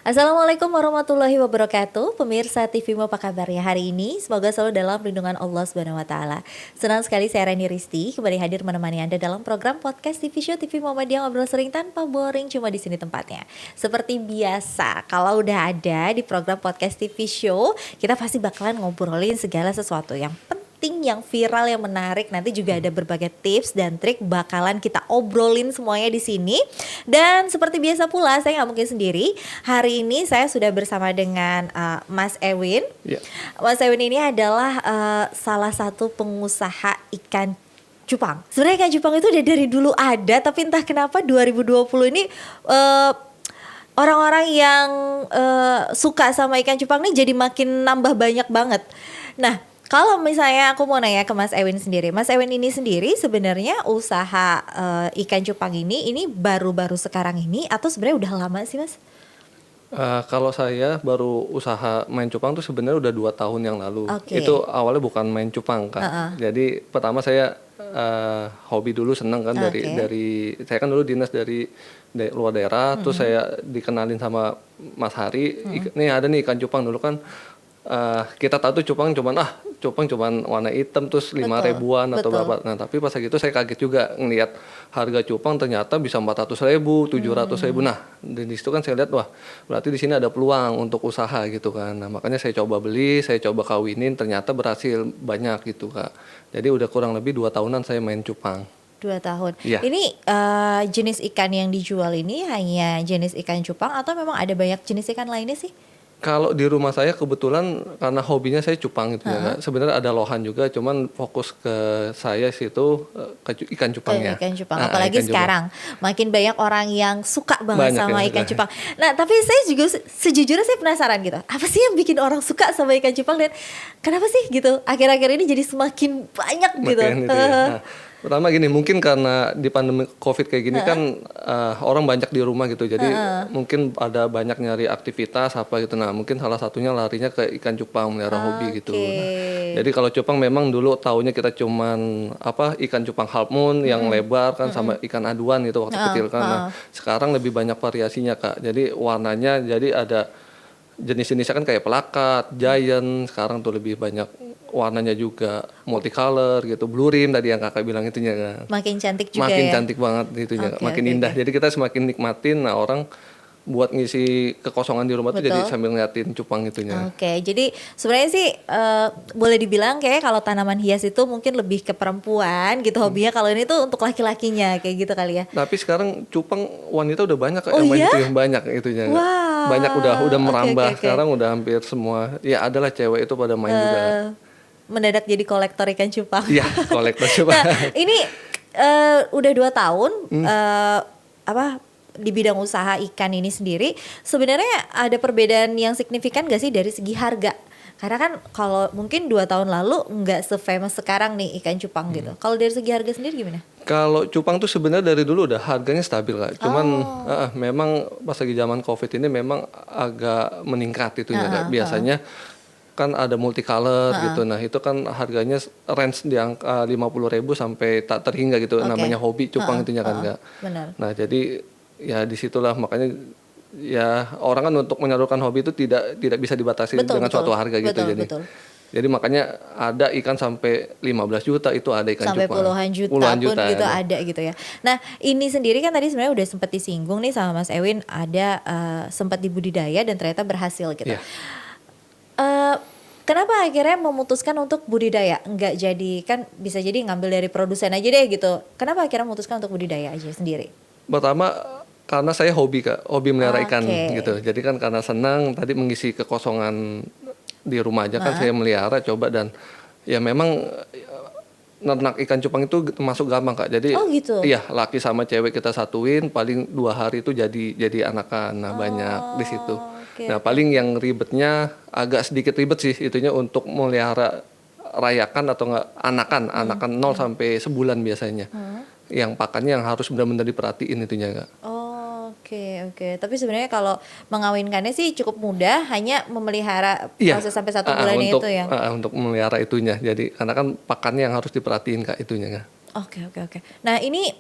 Assalamualaikum warahmatullahi wabarakatuh. Pemirsa TVmu apa kabarnya hari ini? Semoga selalu dalam lindungan Allah Subhanahu wa taala. Senang sekali saya Rani Risti kembali hadir menemani Anda dalam program podcast TV Show TV Muhammadiyah ngobrol sering tanpa boring, cuma di sini tempatnya. Seperti biasa, kalau udah ada di program podcast TV Show, kita pasti bakalan ngobrolin segala sesuatu yang penting, yang viral, yang menarik. Nanti juga ada berbagai tips dan trik bakalan kita obrolin semuanya di sini. Dan seperti biasa pula, saya nggak mungkin sendiri. Hari ini saya sudah bersama dengan Mas Ewin. Ya. Mas Ewin ini adalah salah satu pengusaha ikan cupang. Sebenarnya ikan cupang itu udah dari dulu ada, tapi entah kenapa 2020 ini orang-orang yang suka sama ikan cupang ini jadi makin nambah banyak banget. Nah, kalau misalnya aku mau nanya ke Mas Ewin sendiri, Mas Ewin ini sendiri sebenarnya usaha ikan cupang ini baru-baru sekarang ini atau sebenarnya udah lama sih, Mas? Kalau saya baru usaha main cupang tuh sebenarnya udah 2 tahun yang lalu. Oke. Itu awalnya bukan main cupang, Kak. Jadi pertama saya hobi dulu, seneng kan dari saya kan dulu dinas dari luar daerah, terus saya dikenalin sama Mas Hari, nih ada nih ikan cupang. Dulu kan kita tahu tuh cupang cuman warna hitam terus 5 ribuan atau berapa. Nah tapi pas gitu saya kaget juga ngelihat harga cupang ternyata bisa 400 ribu, 700 ribu. Nah di situ kan saya lihat, wah berarti di sini ada peluang untuk usaha gitu kan. Nah makanya saya coba beli, saya coba kawinin, ternyata berhasil banyak gitu, Kak. Jadi udah kurang lebih 2 tahunan saya main cupang. 2 tahun. Iya. Ini jenis ikan yang dijual ini hanya jenis ikan cupang atau memang ada banyak jenis ikan lainnya sih? Kalau di rumah saya kebetulan karena hobinya saya cupang gitu ya, Kak. Sebenarnya ada lohan juga, cuman fokus ke saya situ ke ikan cupangnya. Ikan cupang, apalagi ikan sekarang makin banyak orang yang suka banget Banyak sama yang ikan suka. cupang. Nah, tapi saya juga sejujurnya saya penasaran gitu. Apa sih yang bikin orang suka sama ikan cupang dan kenapa sih gitu? Akhir-akhir ini jadi semakin banyak gitu. Makin itu ya. Nah, pertama gini, mungkin karena di pandemi COVID kayak gini kan orang banyak di rumah gitu, jadi mungkin ada banyak nyari aktivitas apa gitu. Nah mungkin salah satunya larinya ke ikan cupang, melihara hobi gitu. Nah, jadi kalau cupang memang dulu taunya kita cuman ikan cupang half moon yang lebar kan, sama ikan aduan gitu waktu kecil kan. Nah sekarang lebih banyak variasinya, Kak. Jadi warnanya jadi ada jenis-jenisnya kan kayak pelakat, giant, sekarang tuh lebih banyak warnanya juga multicolor gitu, blue rim tadi yang Kakak bilang itunya kan. Makin cantik juga Makin ya. cantik banget itunya, Oke, makin oke, indah. oke. Jadi kita semakin nikmatin, nah orang buat ngisi kekosongan di rumah tuh jadi Betul. sambil ngeliatin cupang itunya. Oke, jadi sebenarnya sih boleh dibilang kayak kalau tanaman hias itu mungkin lebih ke perempuan gitu hobinya, kalau ini tuh untuk laki-lakinya kayak gitu kali ya. Tapi sekarang cupang wanita udah banyak Kak, Oh yang main iya? itu yang banyak itunya. Wah. Banyak udah Oke, merambah, oke. sekarang udah hampir semua. Ya adalah cewek itu pada main juga. Mendadak jadi kolektor ikan cupang. Iya, kolektor cupang. Nah, ini udah 2 tahun di bidang usaha ikan ini sendiri. Sebenarnya ada perbedaan yang signifikan gak sih dari segi harga? Karena kan kalau mungkin 2 tahun lalu nggak se-famous sekarang nih ikan cupang gitu. Kalau dari segi harga sendiri gimana? Kalau cupang tuh sebenarnya dari dulu udah harganya stabil, Kak. Cuman memang pas lagi zaman COVID ini memang agak meningkat itunya, Kak. Biasanya kan ada multicolor gitu. Nah, itu kan harganya range di angka 50 ribu sampai tak terhingga gitu. Namanya hobi cupang itunya kan, Kak. Benar. Nah, jadi ya disitulah makanya ya orang kan untuk menyalurkan hobi itu tidak bisa dibatasi dengan suatu harga gitu. Jadi makanya ada ikan sampai 15 juta itu ada ikan Sampai cupang. puluhan juta pun gitu ada gitu ya. Nah, ini sendiri kan tadi sebenarnya udah sempat disinggung nih sama Mas Ewin, ada sempat dibudidaya dan ternyata berhasil gitu. Iya. Kenapa akhirnya memutuskan untuk budidaya? Enggak jadi, kan bisa jadi ngambil dari produsen aja deh gitu. Kenapa akhirnya memutuskan untuk budidaya aja sendiri? Pertama karena saya hobi, Kak, hobi melihara ikan Oke. gitu. Jadi kan karena senang tadi mengisi kekosongan di rumah aja kan saya melihara coba, dan ya memang nernak ikan cupang itu masuk gampang, Kak. Jadi Oh gitu? iya, laki sama cewek kita satuin paling 2 hari itu jadi anakan. Nah, banyak di situ. Oke, Nah, paling yang ribetnya agak sedikit ribet sih itunya untuk melihara rayakan atau enggak anakan 0 sampai sebulan biasanya. Yang pakannya yang harus benar-benar diperhatiin itunya, Kak. Oke. Tapi sebenarnya kalau mengawinkannya sih cukup mudah, hanya memelihara Iya, proses sampai 1 bulan itu ya. untuk memelihara itunya. Jadi karena kan pakannya yang harus diperhatiin, Kak, itunya, Kak. Oke. Nah, ini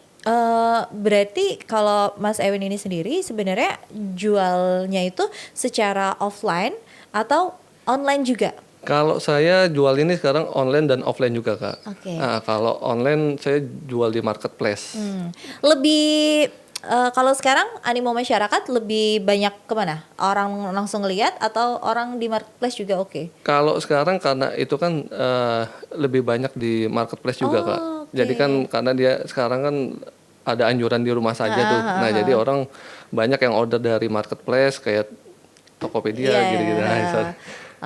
Berarti kalau Mas Ewin ini sendiri sebenarnya jualnya itu secara offline atau online juga? Kalau saya jual ini sekarang online dan offline juga, Kak. Oke. Nah, kalau online saya jual di marketplace. Lebih kalau sekarang animo masyarakat lebih banyak kemana? Orang langsung ngelihat atau orang di marketplace juga oke? Kalau sekarang karena itu kan lebih banyak di marketplace juga, Kak. Oke. Jadi kan karena dia sekarang kan ada anjuran di rumah saja tuh. Nah, jadi orang banyak yang order dari marketplace kayak Tokopedia Iya. gitu-gitu. Nah,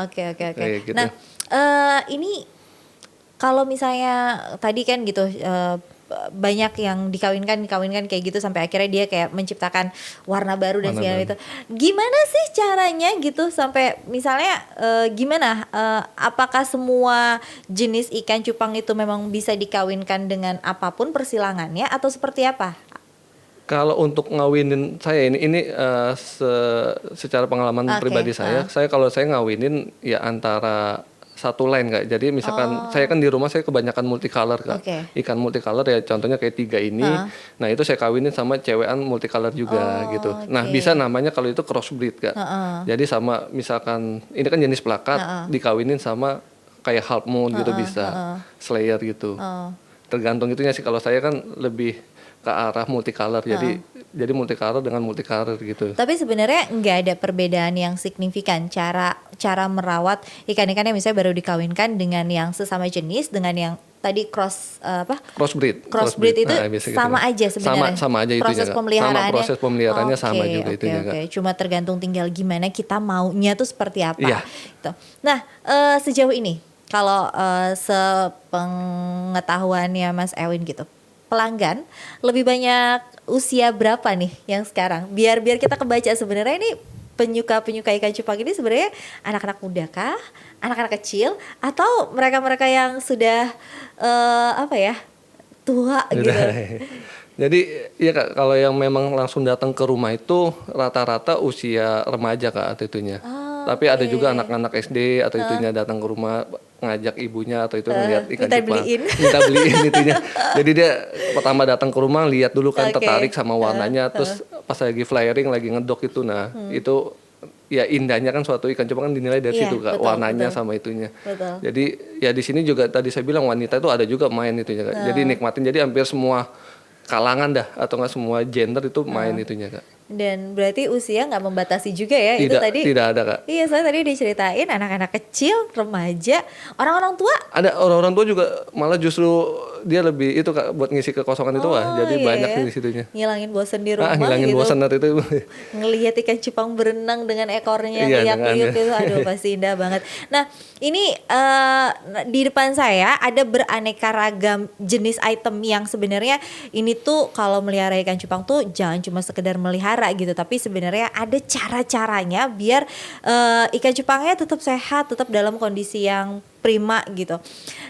Oke. kayak gitu. Nah, ini kalau misalnya tadi kan gitu banyak yang dikawinkan kayak gitu sampai akhirnya dia kayak menciptakan warna baru dan Warna segala baru. itu. Gimana sih caranya gitu sampai misalnya gimana? Apakah semua jenis ikan cupang itu memang bisa dikawinkan dengan apapun persilangannya atau seperti apa? Kalau untuk ngawinin saya ini secara pengalaman Oke, pribadi saya kalau saya ngawinin ya antara satu line, Kak. Jadi misalkan saya kan di rumah saya kebanyakan multicolor, Kak. Oke. Ikan multicolor ya contohnya kayak 3 ini. Nah, itu saya kawinin sama cewekan multicolor juga gitu. Nah, oke. bisa namanya kalau itu crossbreed, Kak. Jadi sama misalkan ini kan jenis plakat dikawinin sama kayak half moon gitu bisa. Slayer gitu. Tergantung itunya sih, kalau saya kan lebih ke arah multicolor. Jadi multicolor dengan multicolor gitu. Tapi sebenarnya nggak ada perbedaan yang signifikan cara merawat ikan-ikan yang misalnya baru dikawinkan dengan yang sesama jenis dengan yang tadi Crossbreed itu nah, biasa sama gitu. aja sebenarnya. Sama aja itunya, Proses Kak. pemeliharaannya. Sama proses pemeliharaannya sama juga itunya, Kak. Cuma tergantung tinggal gimana kita maunya tuh seperti apa. Iya. Gitu. Nah, sejauh ini kalau sepengetahuannya Mas Ewin gitu, pelanggan lebih banyak usia berapa nih yang sekarang? Biar kita kebaca sebenarnya ini penyuka ikan cupang ini sebenarnya anak-anak muda kah, anak-anak kecil, atau mereka-mereka yang sudah tua gitu? Jadi ya, Kak, kalau yang memang langsung datang ke rumah itu rata-rata usia remaja, Kak, itunya. Tapi ada juga anak-anak SD atau itunya datang ke rumah ngajak ibunya atau itu ngeliat ikan cupang, minta beliin itunya. Jadi dia pertama datang ke rumah lihat dulu kan, tertarik sama warnanya, terus pas lagi flyering lagi ngedok itu, nah itu ya indahnya kan suatu ikan cupang kan dinilai dari situ, Kak, warnanya sama itunya. Betul. Jadi ya di sini juga tadi saya bilang wanita itu ada juga main itunya, Kak. Jadi nikmatin, jadi hampir semua kalangan dah atau enggak semua gender itu main itunya, Kak. Dan berarti usia nggak membatasi juga ya? Tidak, Itu tadi tidak ada, Kak. Iya, saya tadi diceritain anak-anak kecil, remaja, orang-orang tua. Ada orang-orang tua juga malah justru dia lebih itu, Kak, buat ngisi kekosongan itu jadi banyak di situnya. Ngilangin bosan di rumah Ngilangin gitu. bosan itu. Ngelihat ikan cupang berenang dengan ekornya Iya, liuk-liuk itu, aduh pasti indah banget. Nah, ini di depan saya ada beraneka ragam jenis item yang sebenarnya ini tuh kalau melihara ikan cupang tuh jangan cuma sekedar melihara gitu, tapi sebenarnya ada cara-caranya biar ikan cupangnya tetap sehat, tetap dalam kondisi yang prima gitu.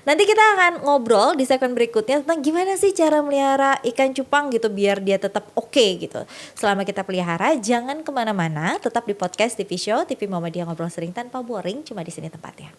Nanti kita akan ngobrol di segmen berikutnya tentang gimana sih cara melihara ikan cupang gitu biar dia tetap oke gitu. Selama kita pelihara, jangan kemana-mana, tetap di podcast TV Show TV Muhammadiyah, ngobrol sering tanpa boring, cuma di sini tempatnya.